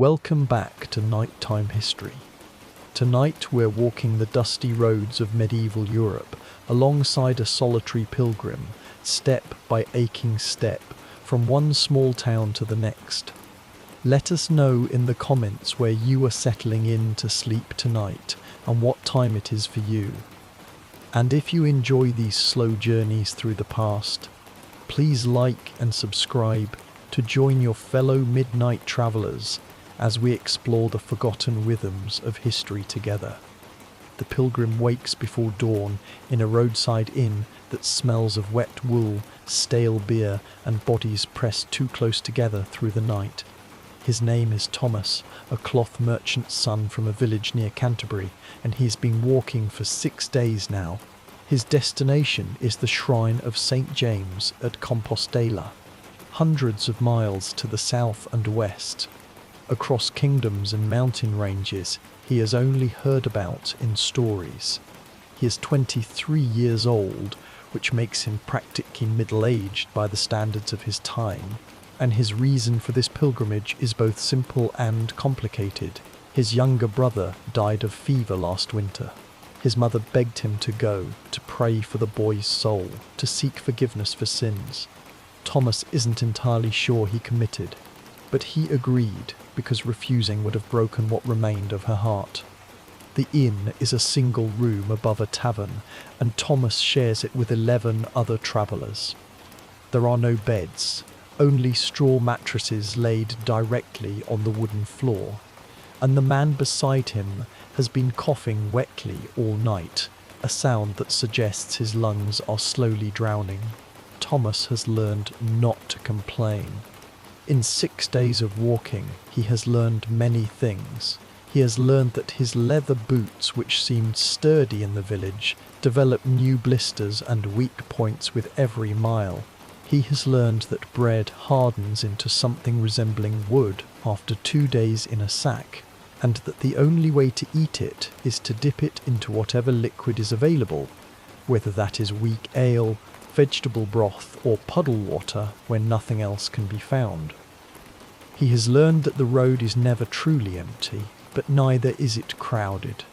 Welcome back to Nighttime History. Tonight we're walking the dusty roads of medieval Europe alongside a solitary pilgrim, step by aching step, from one small town to the next. Let us know in the comments where you are settling in to sleep tonight and what time it is for you. And if you enjoy these slow journeys through the past, please like and subscribe to join your fellow midnight travelers as we explore the forgotten rhythms of history together. The pilgrim wakes before dawn in a roadside inn that smells of wet wool, stale beer, and bodies pressed too close together through the night. His name is Thomas, a cloth merchant's son from a village near Canterbury, and he has been walking for 6 days now. His destination is the shrine of St. James at Compostela, hundreds of miles to the south and west. Across kingdoms and mountain ranges he has only heard about in stories. He is 23 years old, which makes him practically middle-aged by the standards of his time, and his reason for this pilgrimage is both simple and complicated. His younger brother died of fever last winter. His mother begged him to go, to pray for the boy's soul, to seek forgiveness for sins. Thomas isn't entirely sure he committed, but he agreed because refusing would have broken what remained of her heart. The inn is a single room above a tavern, and Thomas shares it with 11 other travellers. There are no beds, only straw mattresses laid directly on the wooden floor, and the man beside him has been coughing wetly all night, a sound that suggests his lungs are slowly drowning. Thomas has learned not to complain. In 6 days of walking, he has learned many things. He has learned that his leather boots, which seemed sturdy in the village, develop new blisters and weak points with every mile. He has learned that bread hardens into something resembling wood after 2 days in a sack, and that the only way to eat it is to dip it into whatever liquid is available, whether that is weak ale, vegetable broth, or puddle water when nothing else can be found. He has learned that the road is never truly empty, but neither is it crowded.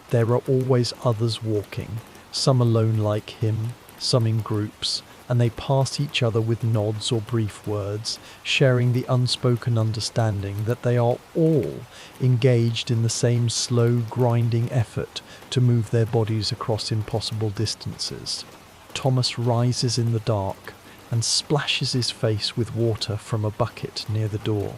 There are always others walking, some alone like him, some in groups, and they pass each other with nods or brief words, sharing the unspoken understanding that they are all engaged in the same slow, grinding effort to move their bodies across impossible distances. Thomas rises in the dark and splashes his face with water from a bucket near the door.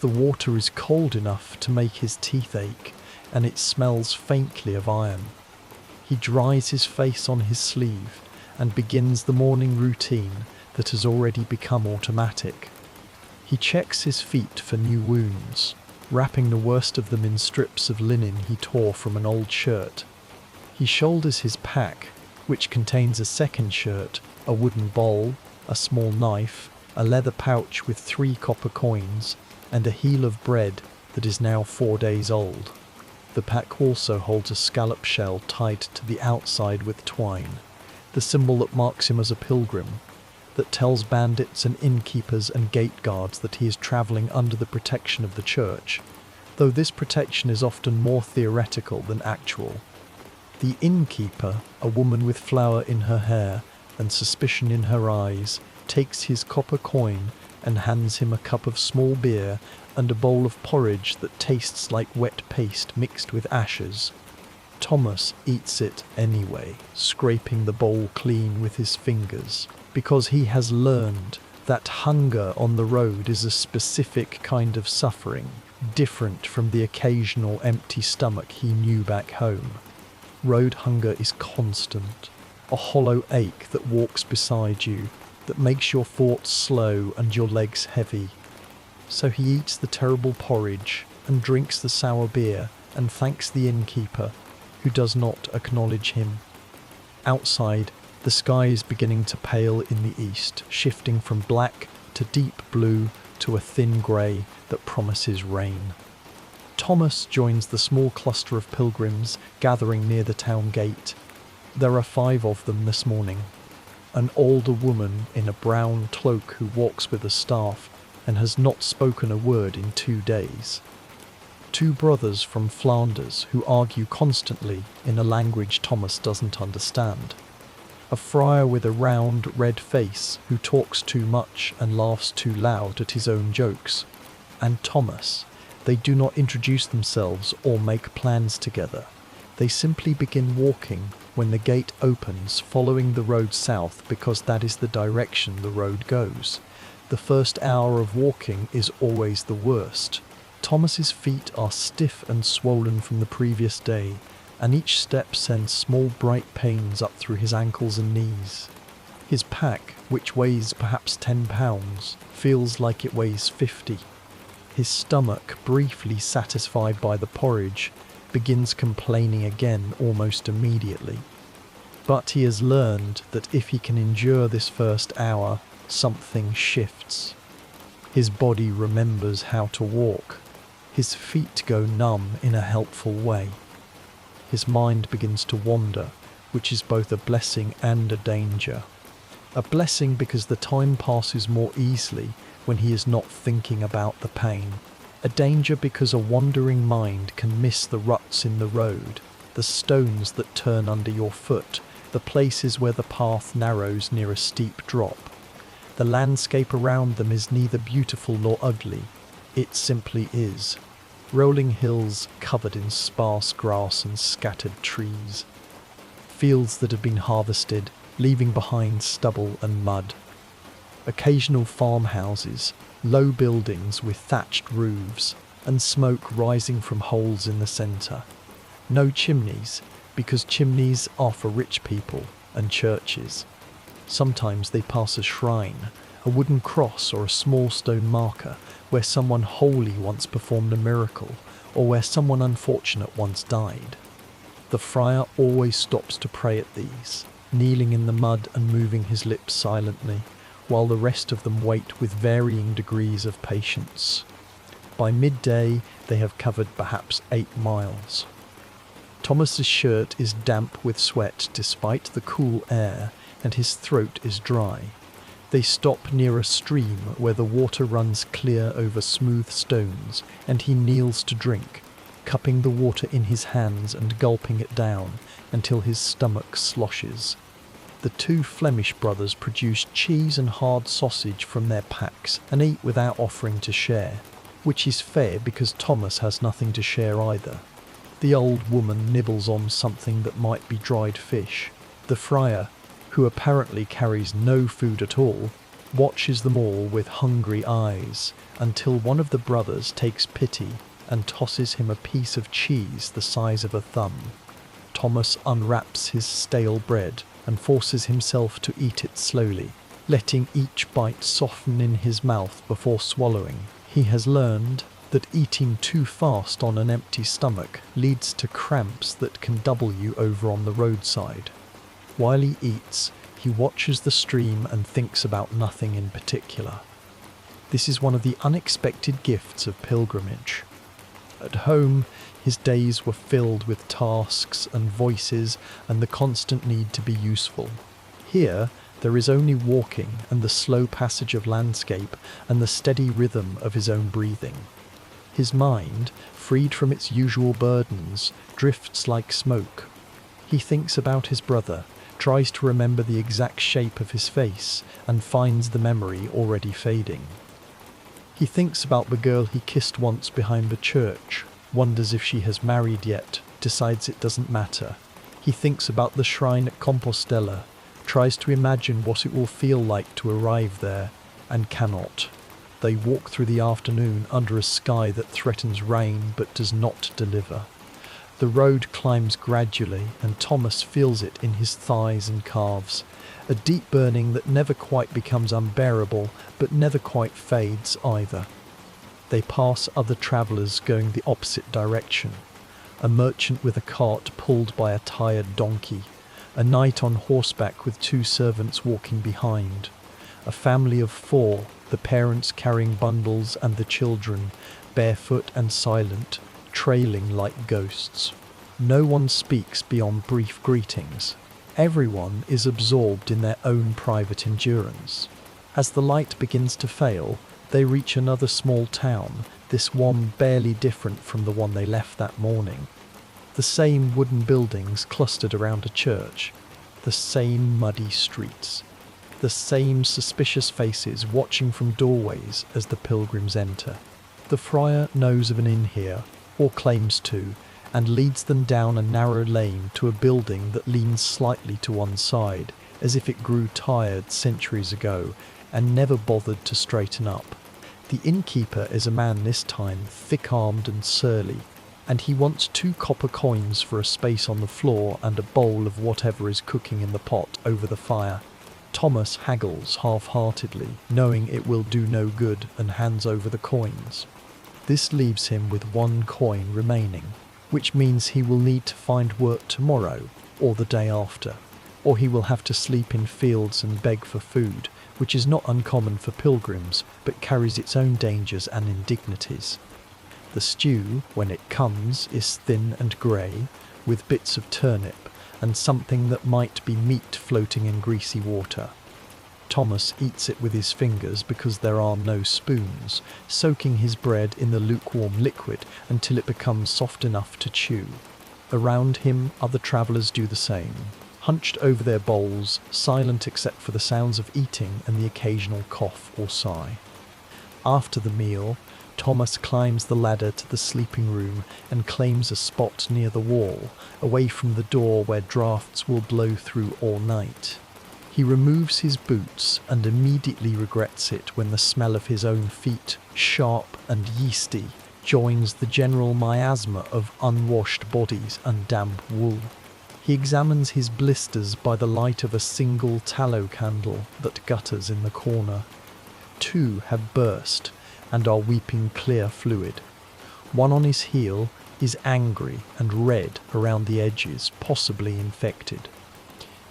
The water is cold enough to make his teeth ache, and it smells faintly of iron. He dries his face on his sleeve and begins the morning routine that has already become automatic. He checks his feet for new wounds, wrapping the worst of them in strips of linen he tore from an old shirt. He shoulders his pack, which contains a second shirt, a wooden bowl, a small knife, a leather pouch with 3 copper coins, and a heel of bread that is now 4 days old. The pack also holds a scallop shell tied to the outside with twine, the symbol that marks him as a pilgrim, that tells bandits and innkeepers and gate guards that he is travelling under the protection of the church, though this protection is often more theoretical than actual. The innkeeper, a woman with flour in her hair and suspicion in her eyes, takes his copper coin and hands him a cup of small beer and a bowl of porridge that tastes like wet paste mixed with ashes. Thomas eats it anyway, scraping the bowl clean with his fingers, because he has learned that hunger on the road is a specific kind of suffering, different from the occasional empty stomach he knew back home. Road hunger is constant, a hollow ache that walks beside you, that makes your thoughts slow and your legs heavy. So he eats the terrible porridge and drinks the sour beer and thanks the innkeeper, who does not acknowledge him. Outside, the sky is beginning to pale in the east, shifting from black to deep blue to a thin grey that promises rain. Thomas joins the small cluster of pilgrims gathering near the town gate. There are 5 of them this morning. An older woman in a brown cloak who walks with a staff and has not spoken a word in 2 days. Two brothers from Flanders who argue constantly in a language Thomas doesn't understand. A friar with a round, red face who talks too much and laughs too loud at his own jokes. And Thomas. They do not introduce themselves or make plans together. They simply begin walking when the gate opens, following the road south because that is the direction the road goes. The first hour of walking is always the worst. Thomas's feet are stiff and swollen from the previous day, and each step sends small bright pains up through his ankles and knees. His pack, which weighs perhaps 10 pounds, feels like it weighs 50. His stomach, briefly satisfied by the porridge, begins complaining again almost immediately. But he has learned that if he can endure this first hour, something shifts. His body remembers how to walk. His feet go numb in a helpful way. His mind begins to wander, which is both a blessing and a danger. A blessing because the time passes more easily when he is not thinking about the pain. A danger because a wandering mind can miss the ruts in the road, the stones that turn under your foot, the places where the path narrows near a steep drop. The landscape around them is neither beautiful nor ugly. It simply is. Rolling hills covered in sparse grass and scattered trees. Fields that have been harvested, leaving behind stubble and mud. Occasional farmhouses, low buildings with thatched roofs, and smoke rising from holes in the centre. No chimneys, because chimneys are for rich people and churches. Sometimes they pass a shrine, a wooden cross or a small stone marker where someone holy once performed a miracle, or where someone unfortunate once died. The friar always stops to pray at these, kneeling in the mud and moving his lips silently, while the rest of them wait with varying degrees of patience. By midday, they have covered perhaps 8 miles. Thomas's shirt is damp with sweat despite the cool air, and his throat is dry. They stop near a stream where the water runs clear over smooth stones, and he kneels to drink, cupping the water in his hands and gulping it down until his stomach sloshes. The two Flemish brothers produce cheese and hard sausage from their packs and eat without offering to share, which is fair because Thomas has nothing to share either. The old woman nibbles on something that might be dried fish. The friar, who apparently carries no food at all, watches them all with hungry eyes until one of the brothers takes pity and tosses him a piece of cheese the size of a thumb. Thomas unwraps his stale bread and forces himself to eat it slowly, letting each bite soften in his mouth before swallowing. He has learned that eating too fast on an empty stomach leads to cramps that can double you over on the roadside. While he eats, he watches the stream and thinks about nothing in particular. This is one of the unexpected gifts of pilgrimage. At home, his days were filled with tasks and voices and the constant need to be useful. Here, there is only walking and the slow passage of landscape and the steady rhythm of his own breathing. His mind, freed from its usual burdens, drifts like smoke. He thinks about his brother, tries to remember the exact shape of his face, and finds the memory already fading. He thinks about the girl he kissed once behind the church, wonders if she has married yet, decides it doesn't matter. He thinks about the shrine at Compostela, tries to imagine what it will feel like to arrive there, and cannot. They walk through the afternoon under a sky that threatens rain but does not deliver. The road climbs gradually, and Thomas feels it in his thighs and calves, a deep burning that never quite becomes unbearable, but never quite fades either. They pass other travellers going the opposite direction, a merchant with a cart pulled by a tired donkey, a knight on horseback with 2 servants walking behind, a family of 4, the parents carrying bundles and the children, barefoot and silent, trailing like ghosts. No one speaks beyond brief greetings. Everyone is absorbed in their own private endurance. As the light begins to fail, They reach another small town, this one barely different from the one they left that morning. The same wooden buildings clustered around a church, the same muddy streets, the same suspicious faces watching from doorways as the pilgrims enter. The friar knows of an inn here, or claims to, and leads them down a narrow lane to a building that leans slightly to one side, as if it grew tired centuries ago and never bothered to straighten up. The innkeeper is a man this time, thick-armed and surly, and he wants 2 copper coins for a space on the floor and a bowl of whatever is cooking in the pot over the fire. Thomas haggles half-heartedly, knowing it will do no good, and hands over the coins. This leaves him with 1 coin remaining, which means he will need to find work tomorrow or the day after, or he will have to sleep in fields and beg for food, which is not uncommon for pilgrims, but carries its own dangers and indignities. The stew, when it comes, is thin and grey, with bits of turnip and something that might be meat floating in greasy water. Thomas eats it with his fingers because there are no spoons, soaking his bread in the lukewarm liquid until it becomes soft enough to chew. Around him, other travellers do the same, hunched over their bowls, silent except for the sounds of eating and the occasional cough or sigh. After the meal, Thomas climbs the ladder to the sleeping room and claims a spot near the wall, away from the door where drafts will blow through all night. He removes his boots and immediately regrets it when the smell of his own feet, sharp and yeasty, joins the general miasma of unwashed bodies and damp wool. He examines his blisters by the light of a single tallow candle that gutters in the corner. 2 have burst and are weeping clear fluid. One on his heel is angry and red around the edges, possibly infected.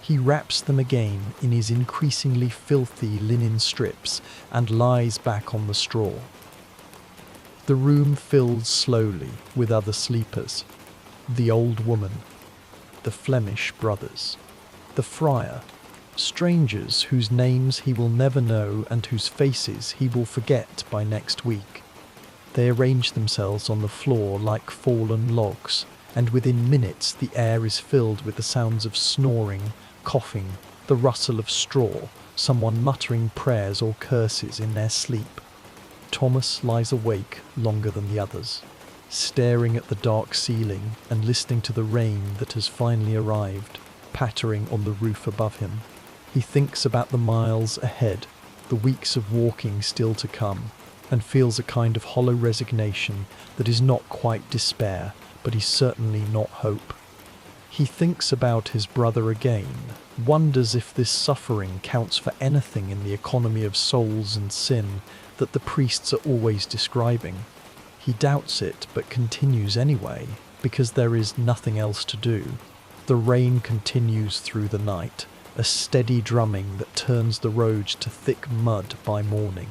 He wraps them again in his increasingly filthy linen strips and lies back on the straw. The room fills slowly with other sleepers. The old woman, the Flemish brothers, the friar, strangers whose names he will never know and whose faces he will forget by next week. They arrange themselves on the floor like fallen logs, and within minutes the air is filled with the sounds of snoring, coughing, the rustle of straw, someone muttering prayers or curses in their sleep. Thomas lies awake longer than the others, staring at the dark ceiling and listening to the rain that has finally arrived, pattering on the roof above him. He thinks about the miles ahead, the weeks of walking still to come, and feels a kind of hollow resignation that is not quite despair, but is certainly not hope. He thinks about his brother again, wonders if this suffering counts for anything in the economy of souls and sin that the priests are always describing. He doubts it, but continues anyway, because there is nothing else to do. The rain continues through the night, a steady drumming that turns the roads to thick mud by morning.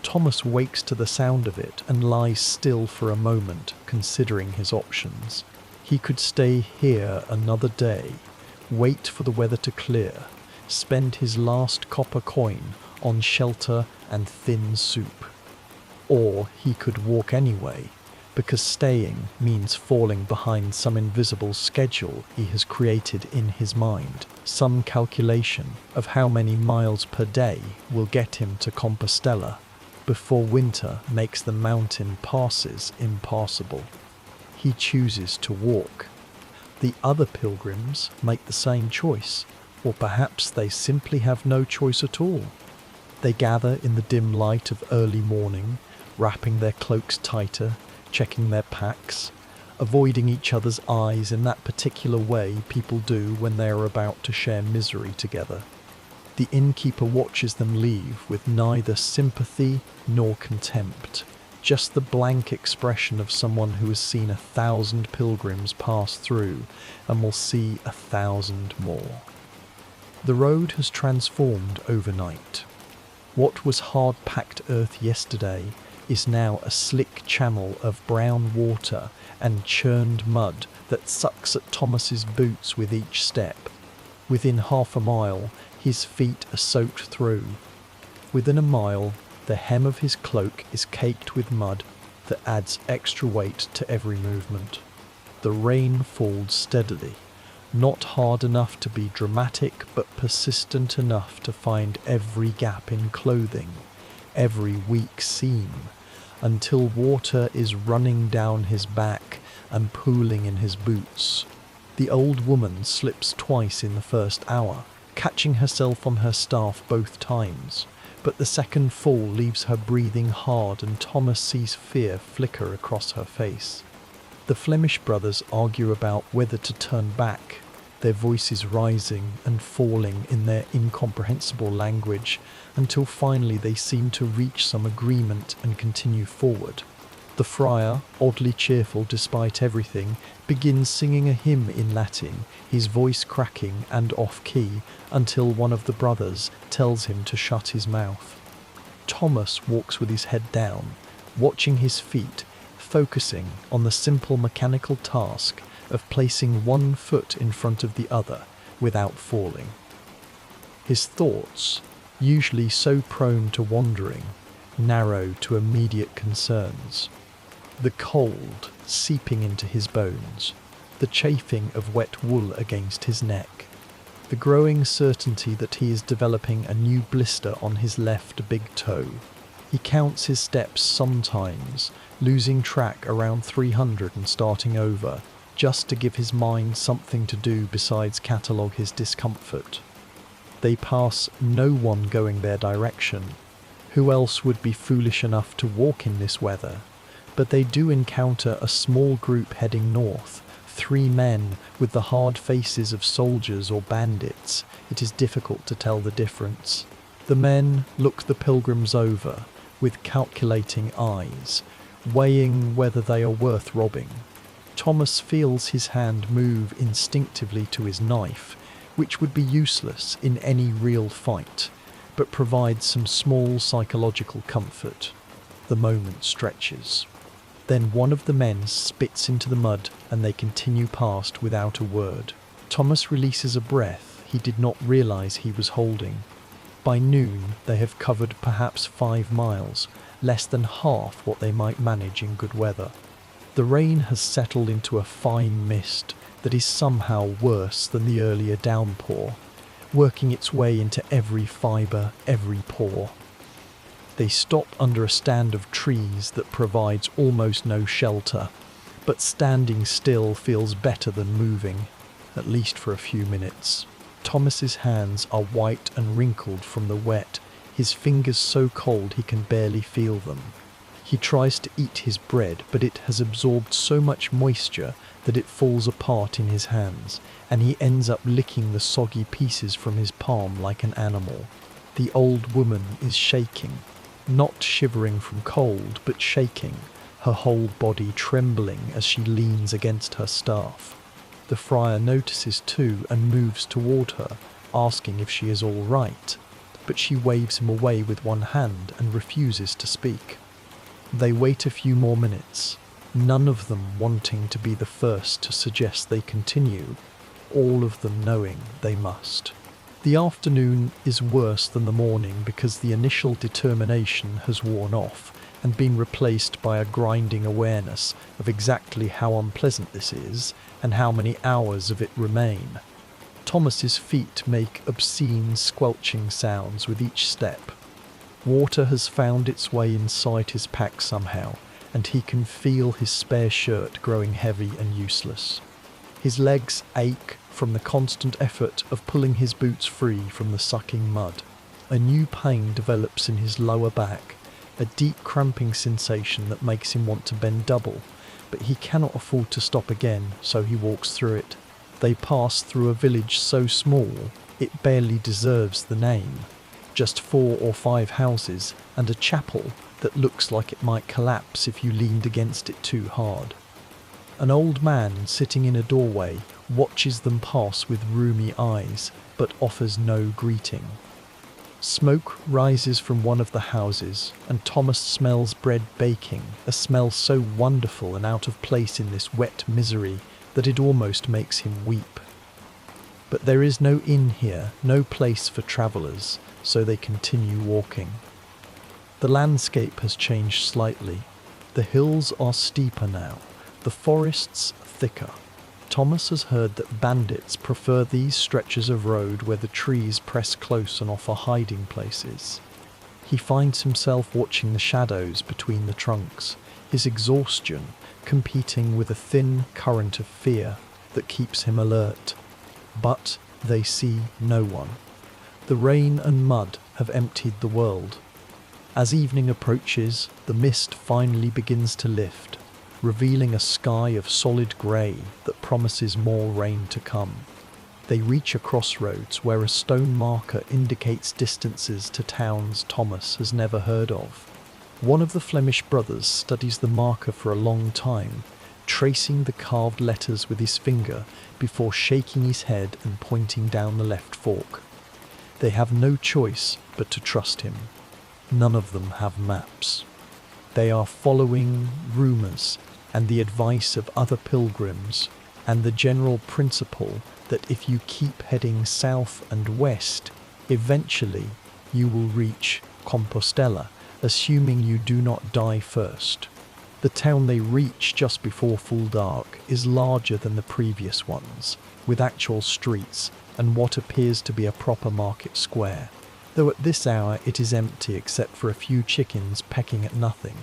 Thomas wakes to the sound of it and lies still for a moment, considering his options. He could stay here another day, wait for the weather to clear, spend his last copper coin on shelter and thin soup. Or he could walk anyway, because staying means falling behind some invisible schedule he has created in his mind, some calculation of how many miles per day will get him to Compostela before winter makes the mountain passes impassable. He chooses to walk. The other pilgrims make the same choice, or perhaps they simply have no choice at all. They gather in the dim light of early morning, wrapping their cloaks tighter, checking their packs, avoiding each other's eyes in that particular way people do when they are about to share misery together. The innkeeper watches them leave with neither sympathy nor contempt, just the blank expression of someone who has seen 1,000 pilgrims pass through and will see 1,000 more. The road has transformed overnight. What was hard-packed earth yesterday is now a slick channel of brown water and churned mud that sucks at Thomas's boots with each step. Within half a mile, his feet are soaked through. Within a mile, The hem of his cloak is caked with mud that adds extra weight to every movement. The rain falls steadily, not hard enough to be dramatic, but persistent enough to find every gap in clothing, every weak seam, until water is running down his back and pooling in his boots. The old woman slips twice in the first hour, catching herself on her staff both times, but the second fall leaves her breathing hard, and Thomas sees fear flicker across her face. The Flemish brothers argue about whether to turn back, their voices rising and falling in their incomprehensible language, until finally they seem to reach some agreement and continue forward. The friar, oddly cheerful despite everything, begins singing a hymn in Latin, his voice cracking and off-key, until one of the brothers tells him to shut his mouth. Thomas walks with his head down, watching his feet, focusing on the simple mechanical task of placing one foot in front of the other without falling. His thoughts, usually so prone to wandering, narrow to immediate concerns. The cold seeping into his bones, the chafing of wet wool against his neck, the growing certainty that he is developing a new blister on his left big toe. He counts his steps sometimes, losing track around 300 and starting over, just to give his mind something to do besides catalogue his discomfort. They pass no one going their direction. Who else would be foolish enough to walk in this weather? But they do encounter a small group heading north, 3 men with the hard faces of soldiers or bandits. It is difficult to tell the difference. The men look the pilgrims over with calculating eyes, weighing whether they are worth robbing. Thomas feels his hand move instinctively to his knife, which would be useless in any real fight, but provides some small psychological comfort. The moment stretches. Then one of the men spits into the mud and they continue past without a word. Thomas releases a breath he did not realize he was holding. By noon they have covered perhaps 5 miles, less than half what they might manage in good weather. The rain has settled into a fine mist that is somehow worse than the earlier downpour, working its way into every fibre, every pore. They stop under a stand of trees that provides almost no shelter, but standing still feels better than moving, at least for a few minutes. Thomas's hands are white and wrinkled from the wet, his fingers so cold he can barely feel them. He tries to eat his bread, but it has absorbed so much moisture that it falls apart in his hands, and he ends up licking the soggy pieces from his palm like an animal. The old woman is shaking, not shivering from cold, but shaking, her whole body trembling as she leans against her staff. The friar notices too and moves toward her, asking if she is all right, but she waves him away with one hand and refuses to speak. They wait a few more minutes, none of them wanting to be the first to suggest they continue, all of them knowing they must. The afternoon is worse than the morning because the initial determination has worn off and been replaced by a grinding awareness of exactly how unpleasant this is and how many hours of it remain. Thomas's feet make obscene squelching sounds with each step. Water has found its way inside his pack somehow, and he can feel his spare shirt growing heavy and useless. His legs ache from the constant effort of pulling his boots free from the sucking mud. A new pain develops in his lower back, a deep cramping sensation that makes him want to bend double, but he cannot afford to stop again, so he walks through it. They pass through a village so small it barely deserves the name. Just 4 or 5 houses and a chapel that looks like it might collapse if you leaned against it too hard. An old man sitting in a doorway watches them pass with rheumy eyes, but offers no greeting. Smoke rises from one of the houses, and Thomas smells bread baking, a smell so wonderful and out of place in this wet misery that it almost makes him weep. But there is no inn here, no place for travellers, so they continue walking. The landscape has changed slightly. The hills are steeper now, the forests thicker. Thomas has heard that bandits prefer these stretches of road where the trees press close and offer hiding places. He finds himself watching the shadows between the trunks, his exhaustion competing with a thin current of fear that keeps him alert. But they see no one. The rain and mud have emptied the world. As evening approaches, the mist finally begins to lift, revealing a sky of solid grey that promises more rain to come. They reach a crossroads where a stone marker indicates distances to towns Thomas has never heard of. One of the Flemish brothers studies the marker for a long time, tracing the carved letters with his finger before shaking his head and pointing down the left fork. They have no choice but to trust him. None of them have maps. They are following rumours and the advice of other pilgrims, and the general principle that if you keep heading south and west, eventually you will reach Compostela, assuming you do not die first. The town they reach just before full dark is larger than the previous ones, with actual streets and what appears to be a proper market square, though at this hour it is empty except for a few chickens pecking at nothing.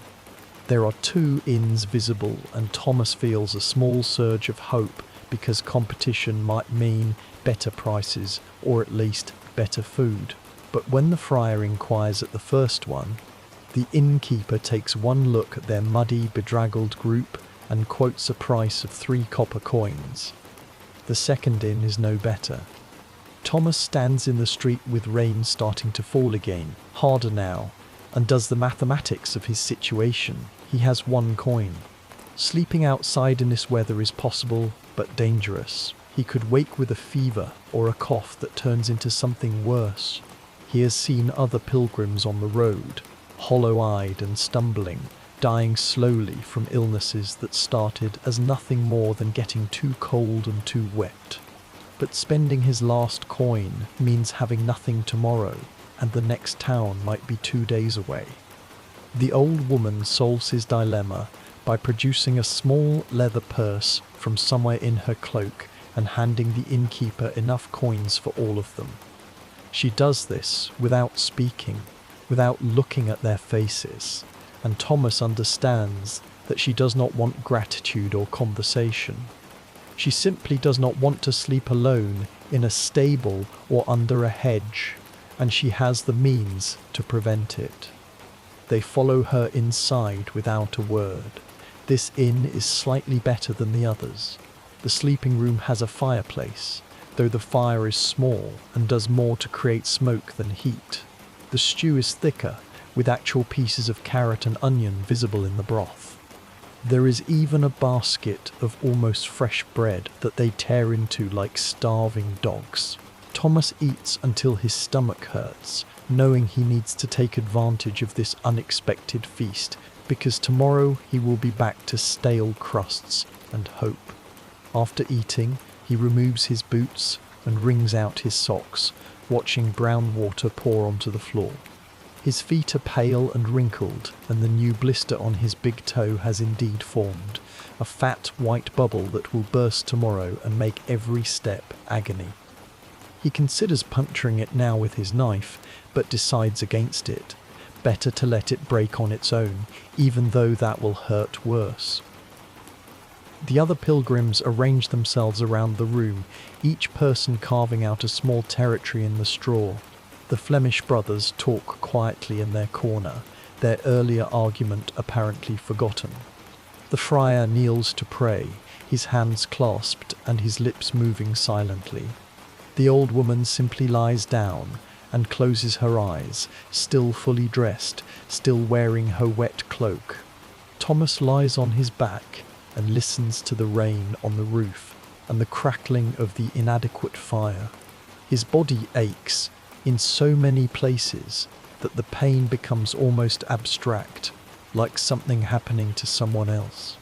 There are 2 inns visible, and Thomas feels a small surge of hope because competition might mean better prices or at least better food. But when the friar inquires at the first one, the innkeeper takes one look at their muddy, bedraggled group and quotes a price of 3 copper coins. The second inn is no better. Thomas stands in the street with rain starting to fall again, harder now, and does the mathematics of his situation. He has 1 coin. Sleeping outside in this weather is possible, but dangerous. He could wake with a fever or a cough that turns into something worse. He has seen other pilgrims on the road, hollow-eyed and stumbling, dying slowly from illnesses that started as nothing more than getting too cold and too wet. But spending his last coin means having nothing tomorrow, and the next town might be 2 days away. The old woman solves his dilemma by producing a small leather purse from somewhere in her cloak and handing the innkeeper enough coins for all of them. She does this without speaking, without looking at their faces, and Thomas understands that she does not want gratitude or conversation. She simply does not want to sleep alone in a stable or under a hedge, and she has the means to prevent it. They follow her inside without a word. This inn is slightly better than the others. The sleeping room has a fireplace, though the fire is small and does more to create smoke than heat. The stew is thicker, with actual pieces of carrot and onion visible in the broth. There is even a basket of almost fresh bread that they tear into like starving dogs. Thomas eats until his stomach hurts, knowing he needs to take advantage of this unexpected feast, because tomorrow he will be back to stale crusts and hope. After eating, he removes his boots and wrings out his socks, watching brown water pour onto the floor. His feet are pale and wrinkled, and the new blister on his big toe has indeed formed, a fat white bubble that will burst tomorrow and make every step agony. He considers puncturing it now with his knife, but decides against it. Better to let it break on its own, even though that will hurt worse. The other pilgrims arrange themselves around the room, each person carving out a small territory in the straw. The Flemish brothers talk quietly in their corner, their earlier argument apparently forgotten. The friar kneels to pray, his hands clasped and his lips moving silently. The old woman simply lies down and closes her eyes, still fully dressed, still wearing her wet cloak. Thomas lies on his back and listens to the rain on the roof and the crackling of the inadequate fire. His body aches in so many places that the pain becomes almost abstract, like something happening to someone else.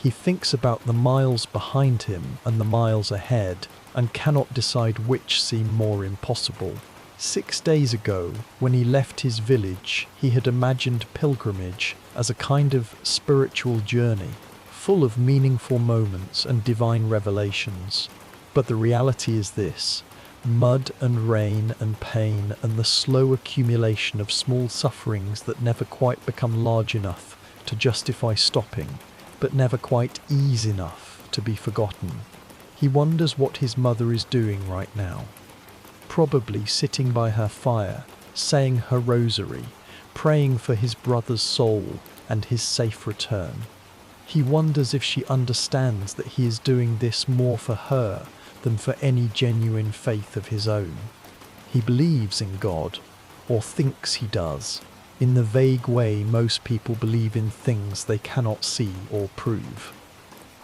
He thinks about the miles behind him and the miles ahead, and cannot decide which seem more impossible. 6 days ago, when he left his village, he had imagined pilgrimage as a kind of spiritual journey, full of meaningful moments and divine revelations. But the reality is this: mud and rain and pain and the slow accumulation of small sufferings that never quite become large enough to justify stopping, but never quite ease enough to be forgotten. He wonders what his mother is doing right now. Probably sitting by her fire, saying her rosary, praying for his brother's soul and his safe return. He wonders if she understands that he is doing this more for her than for any genuine faith of his own. He believes in God, or thinks he does, in the vague way most people believe in things they cannot see or prove.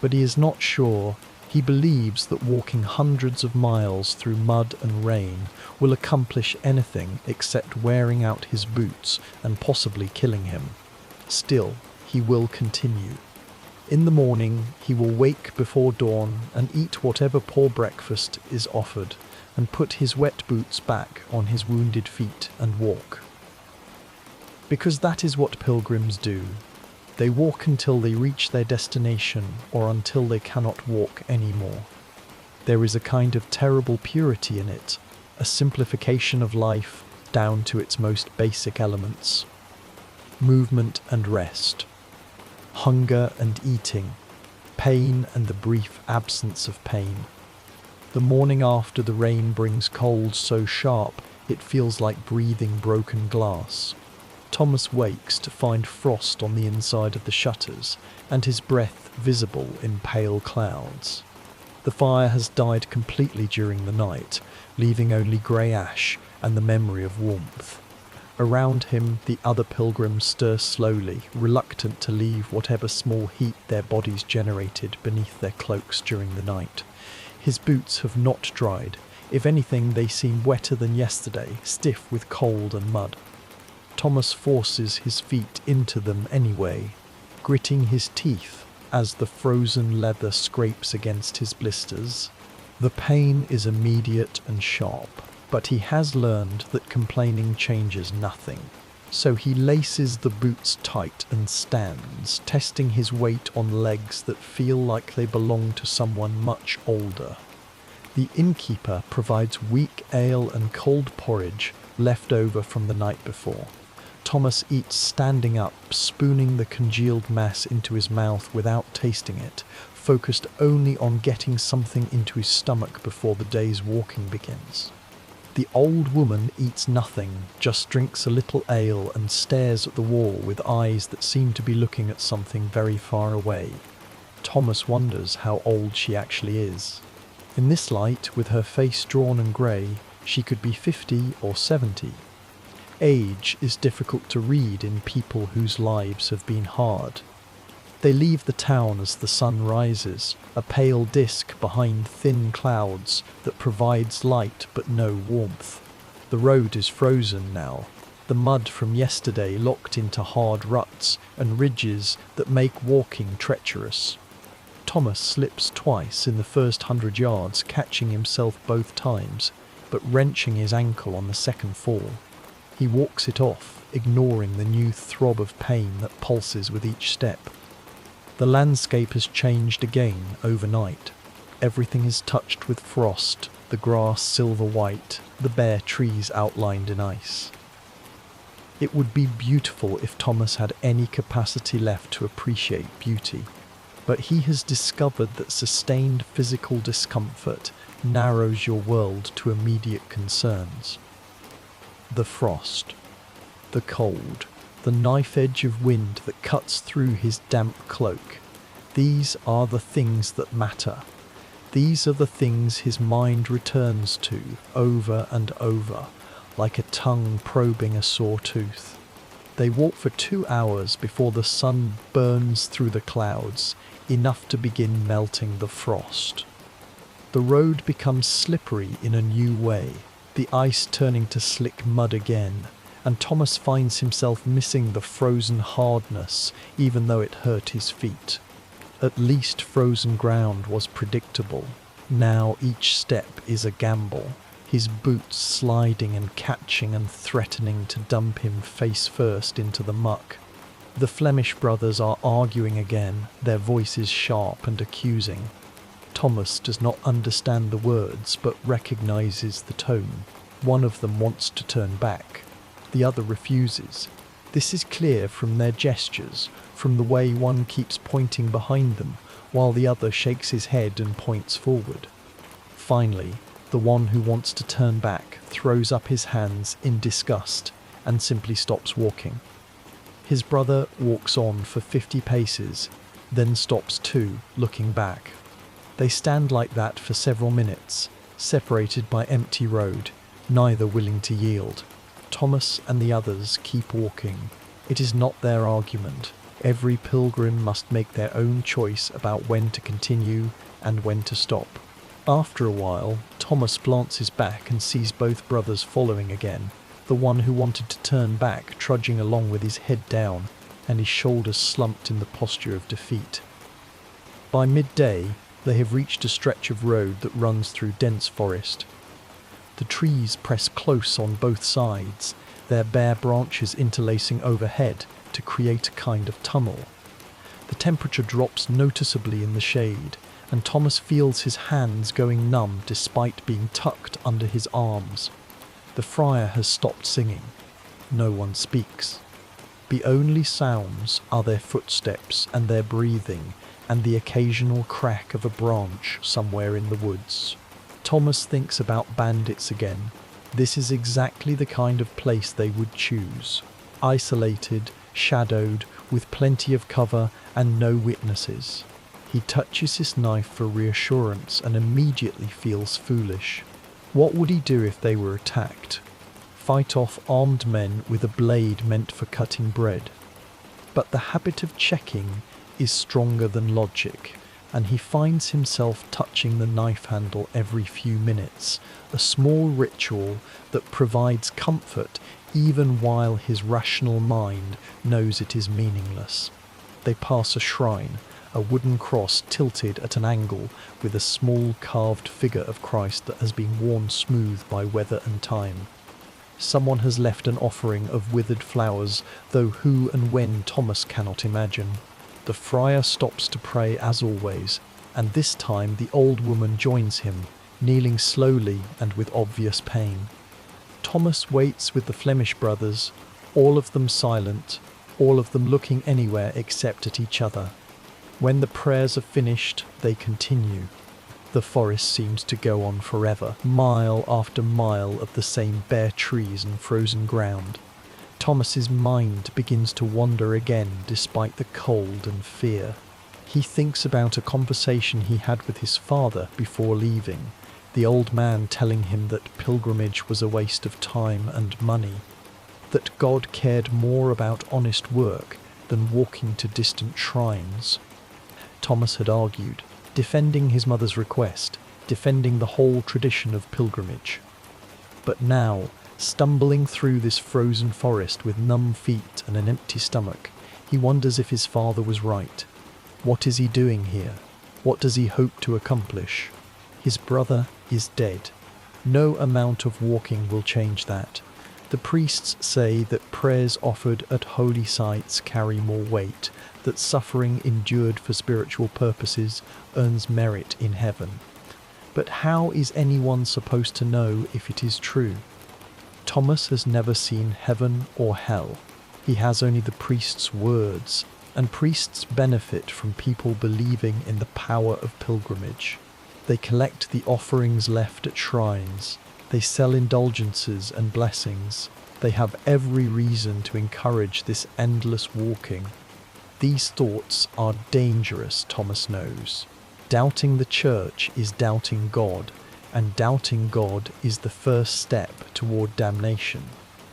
But he is not sure. He believes that walking hundreds of miles through mud and rain will accomplish anything except wearing out his boots and possibly killing him. Still, he will continue. In the morning, he will wake before dawn and eat whatever poor breakfast is offered, and put his wet boots back on his wounded feet and walk. Because that is what pilgrims do. They walk until they reach their destination or until they cannot walk anymore. There is a kind of terrible purity in it, a simplification of life down to its most basic elements. Movement and rest, hunger and eating, pain and the brief absence of pain. The morning after the rain brings cold so sharp it feels like breathing broken glass. Thomas wakes to find frost on the inside of the shutters and his breath visible in pale clouds. The fire has died completely during the night, leaving only grey ash and the memory of warmth. Around him, the other pilgrims stir slowly, reluctant to leave whatever small heat their bodies generated beneath their cloaks during the night. His boots have not dried. If anything, they seem wetter than yesterday, stiff with cold and mud. Thomas forces his feet into them anyway, gritting his teeth as the frozen leather scrapes against his blisters. The pain is immediate and sharp, but he has learned that complaining changes nothing. So he laces the boots tight and stands, testing his weight on legs that feel like they belong to someone much older. The innkeeper provides weak ale and cold porridge left over from the night before. Thomas eats standing up, spooning the congealed mass into his mouth without tasting it, focused only on getting something into his stomach before the day's walking begins. The old woman eats nothing, just drinks a little ale and stares at the wall with eyes that seem to be looking at something very far away. Thomas wonders how old she actually is. In this light, with her face drawn and grey, she could be 50 or 70. Age is difficult to read in people whose lives have been hard. They leave the town as the sun rises, a pale disk behind thin clouds that provides light but no warmth. The road is frozen now, the mud from yesterday locked into hard ruts and ridges that make walking treacherous. Thomas slips twice in the first 100 yards, catching himself both times, but wrenching his ankle on the second fall. He walks it off, ignoring the new throb of pain that pulses with each step. The landscape has changed again overnight. Everything is touched with frost, the grass silver white, the bare trees outlined in ice. It would be beautiful if Thomas had any capacity left to appreciate beauty, but he has discovered that sustained physical discomfort narrows your world to immediate concerns. The frost, the cold, the knife edge of wind that cuts through his damp cloak. These are the things that matter. These are the things his mind returns to over and over, like a tongue probing a sore tooth. They walk for 2 hours before the sun burns through the clouds, enough to begin melting the frost. The road becomes slippery in a new way, the ice turning to slick mud again, and Thomas finds himself missing the frozen hardness even though it hurt his feet. At least frozen ground was predictable. Now each step is a gamble. his boots sliding and catching and threatening to dump him face first into the muck. The Flemish brothers are arguing again, their voices sharp and accusing. Thomas does not understand the words but recognizes the tone. One of them wants to turn back. The other refuses. This is clear from their gestures, from the way one keeps pointing behind them, while the other shakes his head and points forward. Finally, the one who wants to turn back throws up his hands in disgust and simply stops walking. His brother walks on for 50 paces, then stops too, looking back. They stand like that for several minutes, separated by empty road, neither willing to yield. Thomas and the others keep walking. It is not their argument. Every pilgrim must make their own choice about when to continue and when to stop. After a while, Thomas glances back and sees both brothers following again, the one who wanted to turn back trudging along with his head down and his shoulders slumped in the posture of defeat. By midday, they have reached a stretch of road that runs through dense forest. The trees press close on both sides, their bare branches interlacing overhead to create a kind of tunnel. The temperature drops noticeably in the shade, and Thomas feels his hands going numb despite being tucked under his arms. The friar has stopped singing. No one speaks. The only sounds are their footsteps and their breathing and the occasional crack of a branch somewhere in the woods. Thomas thinks about bandits again. This is exactly the kind of place they would choose. Isolated, shadowed, with plenty of cover and no witnesses. He touches his knife for reassurance and immediately feels foolish. What would he do if they were attacked? Fight off armed men with a blade meant for cutting bread. But the habit of checking is stronger than logic, and he finds himself touching the knife handle every few minutes, a small ritual that provides comfort even while his rational mind knows it is meaningless. They pass a shrine, a wooden cross tilted at an angle with a small carved figure of Christ that has been worn smooth by weather and time. Someone has left an offering of withered flowers, though who and when Thomas cannot imagine. The friar stops to pray as always, and this time the old woman joins him, kneeling slowly and with obvious pain. Thomas waits with the Flemish brothers, all of them silent, all of them looking anywhere except at each other. When the prayers are finished, they continue. The forest seems to go on forever, mile after mile of the same bare trees and frozen ground. Thomas's mind begins to wander again despite the cold and fear. He thinks about a conversation he had with his father before leaving, the old man telling him that pilgrimage was a waste of time and money, that God cared more about honest work than walking to distant shrines. Thomas had argued, defending his mother's request, defending the whole tradition of pilgrimage. But now, stumbling through this frozen forest with numb feet and an empty stomach, he wonders if his father was right. What is he doing here? What does he hope to accomplish? His brother is dead. No amount of walking will change that. The priests say that prayers offered at holy sites carry more weight, that suffering endured for spiritual purposes earns merit in heaven. But how is anyone supposed to know if it is true? Thomas has never seen heaven or hell. He has only the priest's words, and priests benefit from people believing in the power of pilgrimage. They collect the offerings left at shrines. They sell indulgences and blessings. They have every reason to encourage this endless walking. These thoughts are dangerous, Thomas knows. Doubting the church is doubting God, and doubting God is the first step toward damnation.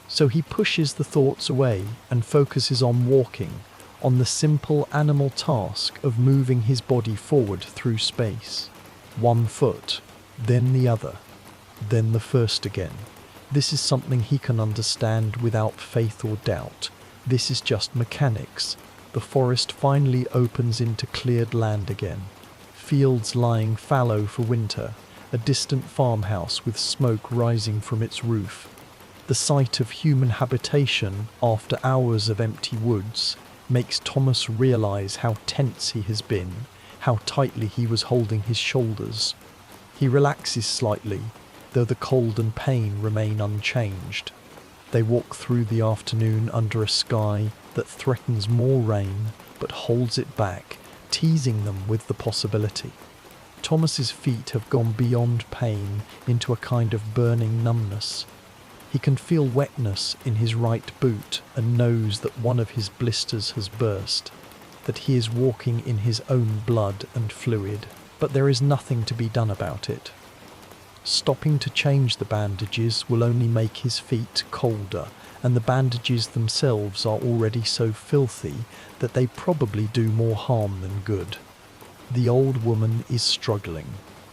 So he pushes the thoughts away and focuses on walking, on the simple animal task of moving his body forward through space. One foot, then the other, then the first again. This is something he can understand without faith or doubt. This is just mechanics. The forest finally opens into cleared land again. Fields lying fallow for winter, a distant farmhouse with smoke rising from its roof. The sight of human habitation after hours of empty woods makes Thomas realize how tense he has been, how tightly he was holding his shoulders. He relaxes slightly, though the cold and pain remain unchanged. They walk through the afternoon under a sky that threatens more rain but holds it back, teasing them with the possibility. Thomas's feet have gone beyond pain into a kind of burning numbness. He can feel wetness in his right boot and knows that one of his blisters has burst, that he is walking in his own blood and fluid, but there is nothing to be done about it. Stopping to change the bandages will only make his feet colder, and the bandages themselves are already so filthy that they probably do more harm than good. The old woman is struggling.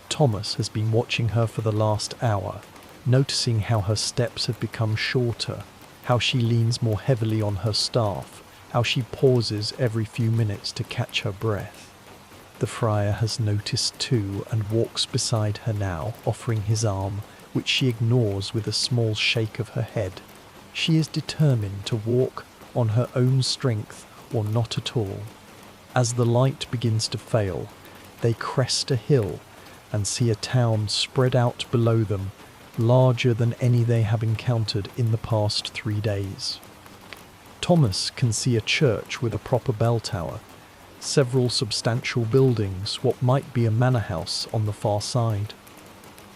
Thomas has been watching her for the last hour, noticing how her steps have become shorter, how she leans more heavily on her staff, how she pauses every few minutes to catch her breath. The friar has noticed too and walks beside her now, offering his arm, which she ignores with a small shake of her head. She is determined to walk on her own strength or not at all. As the light begins to fail, they crest a hill and see a town spread out below them, larger than any they have encountered in the past 3 days. Thomas can see a church with a proper bell tower, several substantial buildings, what might be a manor house on the far side.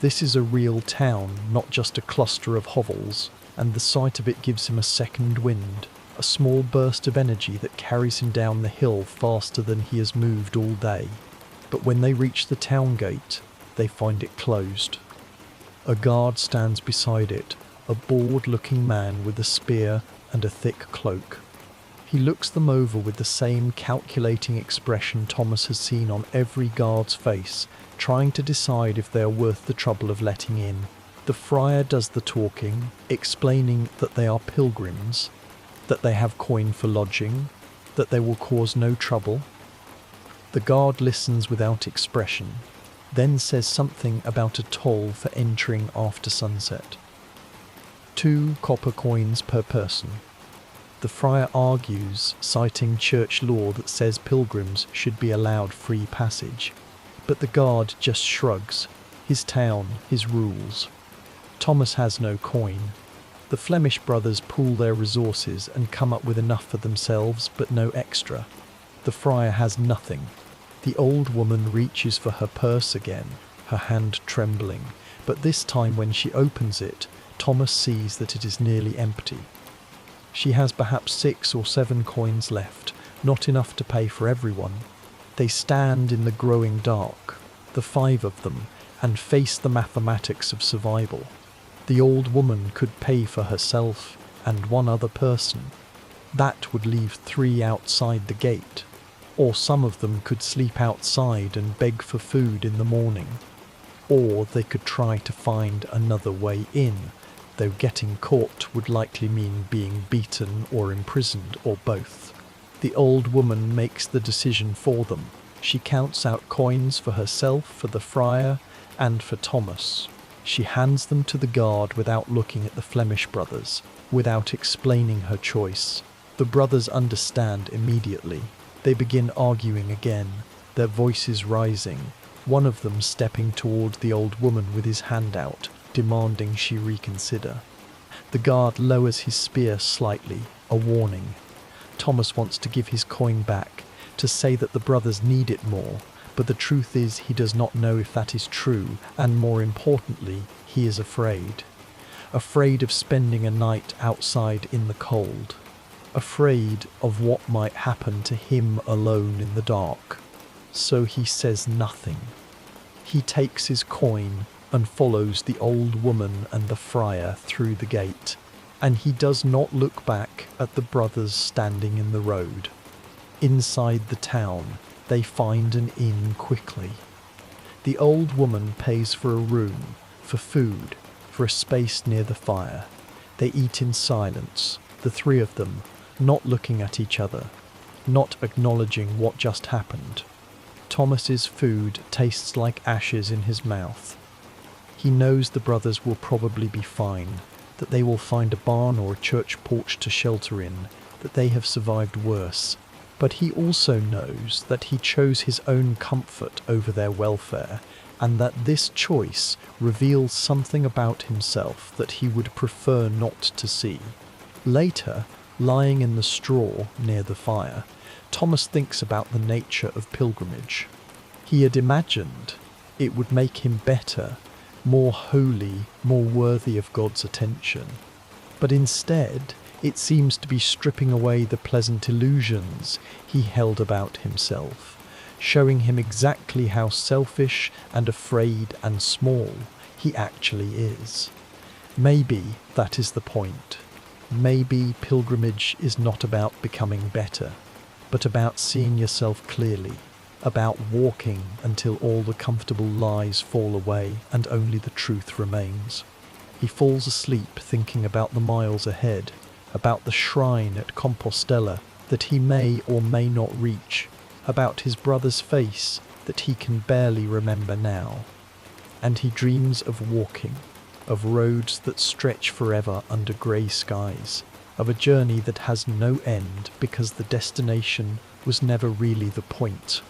This is a real town, not just a cluster of hovels, and the sight of it gives him a second wind, a small burst of energy that carries him down the hill faster than he has moved all day. But when they reach the town gate, they find it closed. A guard stands beside it, a bored-looking man with a spear and a thick cloak. He looks them over with the same calculating expression Thomas has seen on every guard's face, trying to decide if they are worth the trouble of letting in. The friar does the talking, explaining that they are pilgrims, that they have coin for lodging, that they will cause no trouble. The guard listens without expression, then says something about a toll for entering after sunset. 2 copper coins per person. The friar argues, citing church law that says pilgrims should be allowed free passage. But the guard just shrugs. His town, his rules. Thomas has no coin. The Flemish brothers pool their resources and come up with enough for themselves, but no extra. The friar has nothing. The old woman reaches for her purse again, her hand trembling, but this time when she opens it, Thomas sees that it is nearly empty. She has perhaps 6 or 7 coins left, not enough to pay for everyone. They stand in the growing dark, the 5 of them, and face the mathematics of survival. The old woman could pay for herself and 1 other person. That would leave 3 outside the gate. Or some of them could sleep outside and beg for food in the morning. Or they could try to find another way in, though getting caught would likely mean being beaten or imprisoned, or both. The old woman makes the decision for them. She counts out coins for herself, for the friar, and for Thomas. She hands them to the guard without looking at the Flemish brothers, without explaining her choice. The brothers understand immediately. They begin arguing again, their voices rising, one of them stepping toward the old woman with his hand out, demanding she reconsider. The guard lowers his spear slightly, a warning. Thomas wants to give his coin back, to say that the brothers need it more, but the truth is he does not know if that is true, and more importantly, he is afraid. Afraid of spending a night outside in the cold. Afraid of what might happen to him alone in the dark. So he says nothing. He takes his coin and follows the old woman and the friar through the gate, and he does not look back at the brothers standing in the road. Inside the town, they find an inn quickly. The old woman pays for a room, for food, for a space near the fire. They eat in silence, the 3 of them, not looking at each other, not acknowledging what just happened. Thomas's food tastes like ashes in his mouth. He knows the brothers will probably be fine, that they will find a barn or a church porch to shelter in, that they have survived worse. But he also knows that he chose his own comfort over their welfare, and that this choice reveals something about himself that he would prefer not to see. Later, lying in the straw near the fire, Thomas thinks about the nature of pilgrimage. He had imagined it would make him better, more holy, more worthy of God's attention. But instead, it seems to be stripping away the pleasant illusions he held about himself, showing him exactly how selfish and afraid and small he actually is. Maybe that is the point. Maybe pilgrimage is not about becoming better, but about seeing yourself clearly, about walking until all the comfortable lies fall away and only the truth remains. He falls asleep thinking about the miles ahead, about the shrine at Compostela that he may or may not reach, about his brother's face that he can barely remember now. And he dreams of walking, of roads that stretch forever under grey skies, of a journey that has no end because the destination was never really the point.